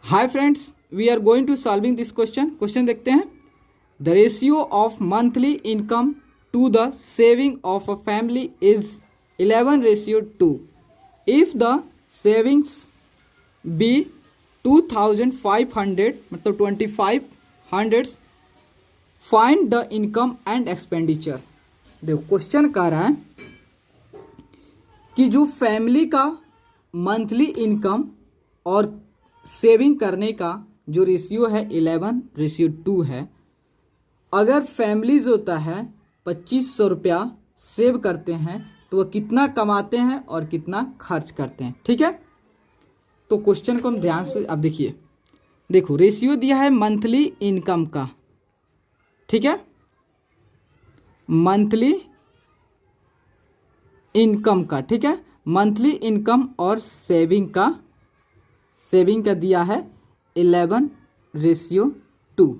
Hi friends, we are going to solving this question देखते हैं। The ratio of monthly income to the saving of a family is 11:2। If the savings be 2500 मतलब 2500, find the income and expenditure. देखो question कह रहा है कि जो family का मंथली इनकम और सेविंग करने का जो रेशियो है 11:2 है। अगर फैमिलीज होता है 2500 रुपया सेव करते हैं तो वह कितना कमाते हैं और कितना खर्च करते हैं। ठीक है, तो क्वेश्चन को हम ध्यान से अब देखिए। देखो रेशियो दिया है मंथली इनकम का, ठीक है, मंथली इनकम का, ठीक है, मंथली इनकम और सेविंग का दिया है 11:2।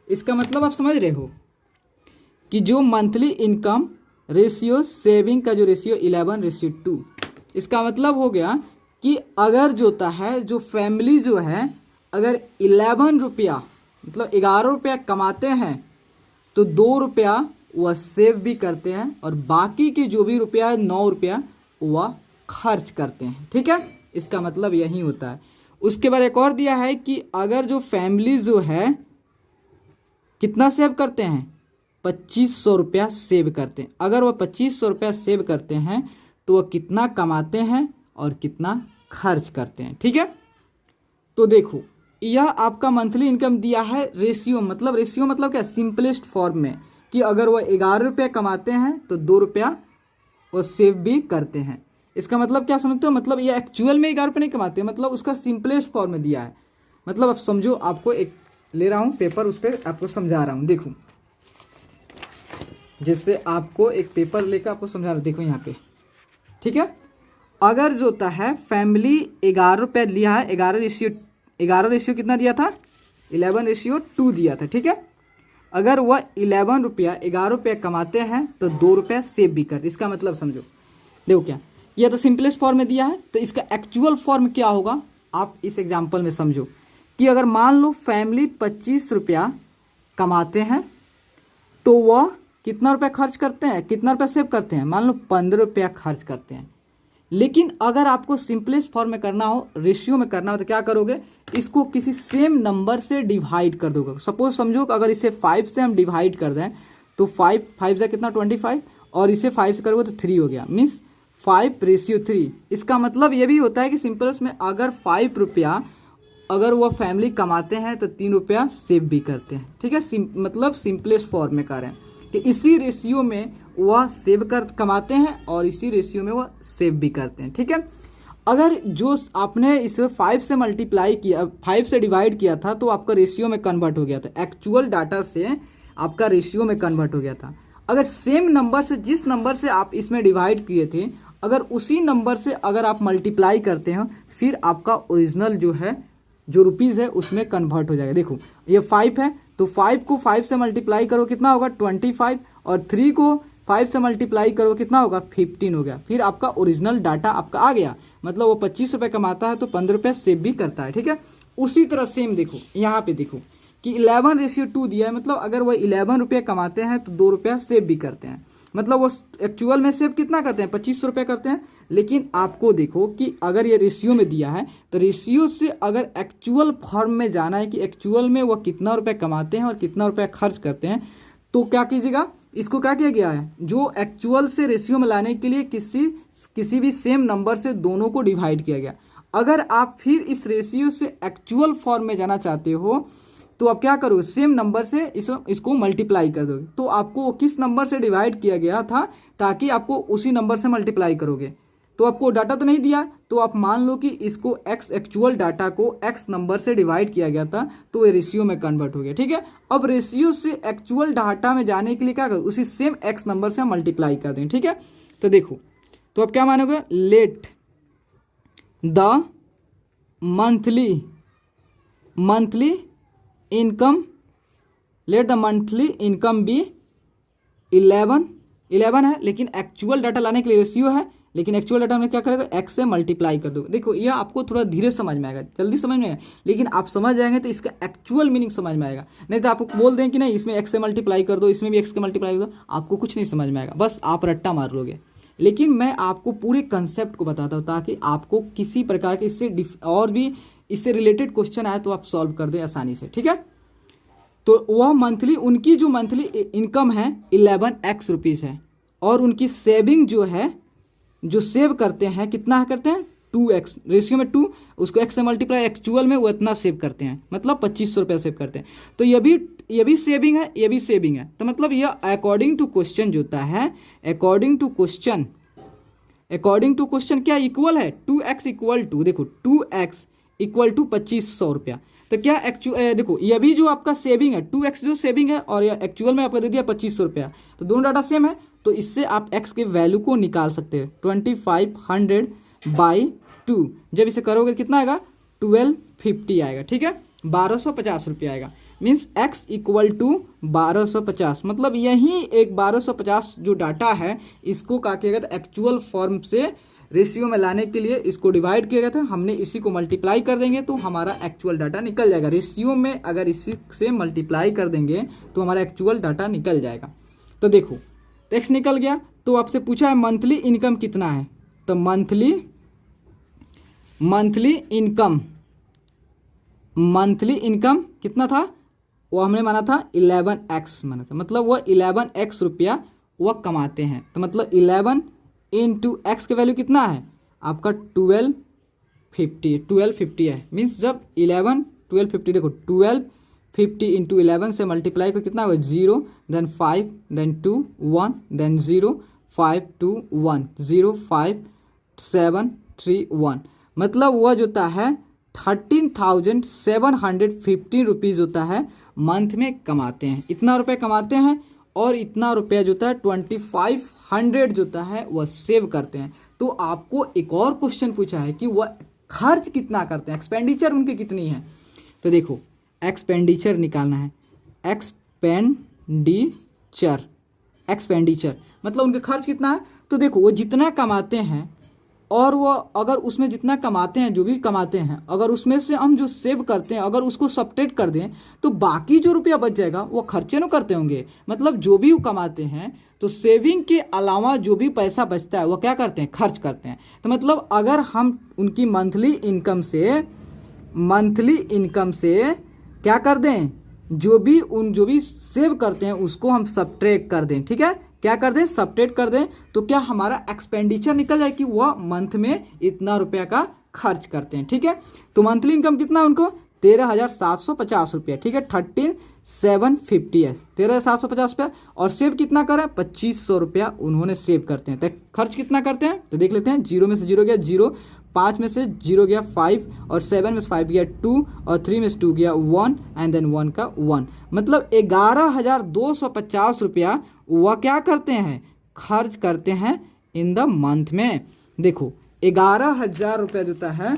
इसका मतलब आप समझ रहे हो कि जो मंथली इनकम रेशियो सेविंग का जो रेशियो 11:2, इसका मतलब हो गया कि अगर जो होता है जो फैमिली जो है अगर 11 रुपया मतलब 11 रुपया कमाते हैं तो 2 रुपया वह सेव भी करते हैं और बाकी के जो भी रुपया है 9 रुपया वह खर्च करते हैं। ठीक है, इसका मतलब यही होता है। उसके बाद एक और दिया है कि अगर जो फैमिली जो है कितना सेव करते हैं 2500 रुपया सेव करते हैं। अगर वह 2500 रुपया सेव करते हैं तो वह कितना कमाते हैं और कितना खर्च करते हैं। ठीक है, तो देखो यह आपका मंथली इनकम दिया है रेशियो मतलब क्या, सिंपलेस्ट फॉर्म में कि अगर वह 11 रुपया कमाते हैं तो 2 रुपया वो सेव भी करते हैं। इसका मतलब क्या समझते हो, मतलब ये एक्चुअल में 11 रुपये नहीं कमाते, मतलब उसका सिंपलेस्ट फॉर्म में दिया है। मतलब आप समझो, आपको एक ले रहा हूँ पेपर, उस पर आपको समझा रहा हूँ। देखो जैसे आपको एक पेपर लेकर आपको समझा रहा हूँ, देखो यहाँ पे, ठीक है। अगर जो होता है फैमिली 11 रुपये लिया है, 11 रेशियो कितना दिया था 11:2 दिया था। ठीक है, अगर वह 11 रुपया कमाते हैं तो 2 रुपया सेव भी करते। इसका मतलब समझो, देखो क्या, यह तो सिंपलेस्ट फॉर्म में दिया है, तो इसका एक्चुअल फॉर्म क्या होगा आप इस एग्जांपल में समझो कि अगर मान लो फैमिली 25 रुपया कमाते हैं तो वह कितना रुपया खर्च करते हैं, कितना रुपया सेव करते हैं, मान लो 15 रुपया खर्च करते हैं। लेकिन अगर आपको सिंपलेस्ट फॉर्म में करना हो, रेशियो में करना हो, तो क्या करोगे, इसको किसी सेम नंबर से डिवाइड कर दोगे। सपोज समझो कि अगर इसे 5 से हम डिवाइड कर दें तो 5 से कितना 25 और इसे 5 से करोगे तो 3 हो गया, मीन्स 5:3। इसका मतलब ये भी होता है कि सिंपलेस्ट में अगर 5 रुपया अगर वह फैमिली कमाते हैं तो 3 रुपया सेव भी करते हैं। ठीक है, मतलब सिंपलेस्ट फॉर्म में कर रहे हैं कि इसी रेशियो में वह सेव कर कमाते हैं और इसी रेशियो में वह सेव भी करते हैं। ठीक है, अगर जो आपने इसे 5 से मल्टीप्लाई किया, 5 से डिवाइड किया था तो आपका रेशियो में कन्वर्ट हो गया था, एक्चुअल डाटा से आपका रेशियो में कन्वर्ट हो गया था। अगर सेम नंबर से, जिस नंबर से आप इसमें डिवाइड किए थे, अगर उसी नंबर से अगर आप मल्टीप्लाई करते हैं फिर आपका ओरिजिनल जो है जो रुपीज़ है उसमें कन्वर्ट हो जाएगा। देखो ये 5 है तो 5 को 5 से मल्टीप्लाई करो कितना होगा 25 और 3 को 5 से मल्टीप्लाई करो कितना होगा 15 हो गया। फिर आपका ओरिजिनल डाटा आपका आ गया, मतलब वो 25 रुपये कमाता है तो 15 रुपये सेव भी करता है। ठीक है, उसी तरह सेम देखो यहाँ पे देखो कि 11:2 दिया है, मतलब अगर वह 11 रुपये कमाते हैं तो 2 रुपया सेव भी करते हैं, मतलब वो एक्चुअल में सेव कितना करते हैं 2500 रुपये करते हैं। लेकिन आपको देखो कि अगर ये रेशियो में दिया है तो रेशियो से अगर एक्चुअल फॉर्म में जाना है कि एक्चुअल में वह कितना रुपया कमाते हैं और कितना रुपया खर्च करते हैं, तो क्या कीजिएगा, इसको क्या किया गया है, जो एक्चुअल से रेशियो में लाने के लिए किसी भी सेम नंबर से दोनों को डिवाइड किया गया। अगर आप फिर इस रेशियो से एक्चुअल फॉर्म में जाना चाहते हो तो आप क्या करोगे, सेम नंबर से इसको मल्टीप्लाई कर दोगे। तो आपको किस नंबर से डिवाइड किया गया था ताकि आपको उसी नंबर से मल्टीप्लाई करोगे, तो आपको डाटा तो नहीं दिया, तो आप मान लो कि इसको x एक्चुअल डाटा को x नंबर से डिवाइड किया गया था तो ये रेशियो में कन्वर्ट हो गया। ठीक है, अब रेशियो से एक्चुअल डाटा में जाने के लिए क्या करो, उसी सेम x नंबर से मल्टीप्लाई कर दें। ठीक है, तो देखो तो आप क्या मानोगे, let the monthly income be 11 है, लेकिन एक्चुअल डाटा लाने के लिए रेशियो है लेकिन एक्चुअल डाटा में क्या करेगा, x से मल्टीप्लाई कर दोगे। देखो यह आपको थोड़ा धीरे समझ में आएगा, जल्दी समझ में आएगा, लेकिन आप समझ जाएंगे तो इसका एक्चुअल मीनिंग समझ में आएगा। नहीं तो आपको बोल दें कि नहीं इसमें x से मल्टीप्लाई कर दो, इसमें भी x से मल्टीप्लाई कर दो, आपको कुछ नहीं समझ में आएगा, बस आप रट्टा मार लोगे। लेकिन मैं आपको पूरे कंसेप्ट को बताता हूँ ताकि आपको किसी प्रकार के इससे और भी इससे रिलेटेड क्वेश्चन आए तो आप सॉल्व कर दें आसानी से, ठीक है। तो वह मंथली, उनकी जो मंथली इनकम है 11x रुपीज़ है, और उनकी सेविंग जो है, जो सेव करते हैं कितना करते हैं 2x, रेशियो में 2, उसको x से मल्टीप्लाई, एक्चुअल में वो इतना सेव करते हैं, मतलब 2500 रुपये सेव करते हैं। तो ये भी सेविंग है, ये भी सेविंग है। तो मतलब ये अकॉर्डिंग टू क्वेश्चन जो होता है, अकॉर्डिंग टू क्वेश्चन क्या इक्वल है 2x इक्वल टू, देखो 2x इक्वल टू 2500 रुपया। तो क्या देखो ये भी जो आपका सेविंग है 2x जो सेविंग है, और ये एक्चुअल में आपको दे दिया 2500 रुपया, तो दोनों डाटा सेम है। तो इससे आप x के वैल्यू को निकाल सकते हैं 2500/2। जब इसे करोगे कितना आएगा 1250 आएगा, ठीक है, 1250 रुपया आएगा। मीन्स x इक्वल टू 1250, मतलब यही एक 1250 जो डाटा है इसको क्या किया गया था, एक्चुअल फॉर्म से रेशियो में लाने के लिए इसको डिवाइड किया गया था। हमने इसी को मल्टीप्लाई कर देंगे तो हमारा एक्चुअल डाटा निकल जाएगा। रेशियो में अगर इसी से मल्टीप्लाई कर देंगे तो हमारा एक्चुअल डाटा निकल जाएगा। तो देखो x निकल गया। तो आपसे पूछा है मंथली इनकम कितना है, तो मंथली इनकम कितना था, वो हमने माना था 11x माना था, मतलब वह 11x रुपया वह कमाते हैं। तो मतलब 11 इंटू एक्स के वैल्यू कितना है आपका 1250 है। मीन्स जब 1250 देखो 1250 इंटू 11 से मल्टीप्लाई कर कितना होगा 0 देन 5 देन 2 1 देन 0 5 2 1 0 5 7 3 1, मतलब वह जो होता है 13,750 रुपीज़ होता है मंथ में कमाते हैं। इतना रुपये कमाते हैं, और इतना रुपया जो होता है 2500 जो होता है वह सेव करते हैं। तो आपको एक और क्वेश्चन पूछा है कि वह खर्च कितना करते हैं, एक्सपेंडिचर उनकी कितनी है। तो देखो एक्सपेंडिचर निकालना है, एक्सपेंडिचर मतलब उनके खर्च कितना है। तो देखो वो जितना कमाते हैं, और वो अगर उसमें जितना कमाते हैं, जो भी कमाते हैं, अगर उसमें से हम जो सेव करते हैं अगर उसको सब्ट्रैक्ट कर दें तो बाकी जो रुपया बच जाएगा वो खर्चे न करते होंगे। मतलब जो भी वो कमाते हैं तो सेविंग के अलावा जो भी पैसा बचता है वो क्या करते हैं, खर्च करते हैं। तो मतलब अगर हम उनकी मंथली इनकम से क्या कर दें, जो भी सेव करते हैं उसको हम सब्ट्रैक्ट कर दें, ठीक है, क्या कर दें सब्ट्रैक्ट कर दें, तो क्या हमारा एक्सपेंडिचर निकल जाए कि वह मंथ में इतना रुपया का खर्च करते हैं, ठीक है। तो मंथली इनकम कितना है उनको 13,750 रुपया, ठीक है, 13,750 है 13,750 रुपया। और सेव कितना करें 2500 रुपया उन्होंने सेव करते हैं। तो खर्च कितना करते हैं तो देख लेते हैं, 0 में से 0 गया 0, 5 में से 0 गया 5, और 7 में से 5 गया 2, और 3 में से 2 गया 1, एंड देन 1 का 1, मतलब 11,250 रुपया वह क्या करते हैं, खर्च करते हैं इन द मंथ में। देखो 11,000 रुपया देता है,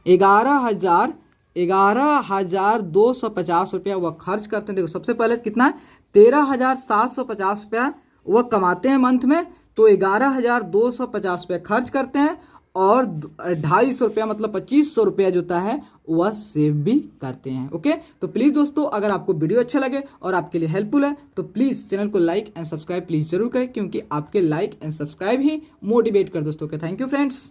11,250 रुपया वह खर्च करते हैं। देखो सबसे पहले कितना है 13,750 रुपया वह कमाते हैं मंथ में, तो 11,250 रुपया खर्च करते हैं, और 250 रुपया मतलब 2500 रुपया जो होता है वह सेव भी करते हैं। ओके, तो प्लीज़ दोस्तों अगर आपको वीडियो अच्छा लगे और आपके लिए हेल्पफुल है तो प्लीज़ चैनल को लाइक एंड सब्सक्राइब प्लीज़ जरूर करें, क्योंकि आपके like and subscribe he motivate कर दोस्तों के। Thank you friends.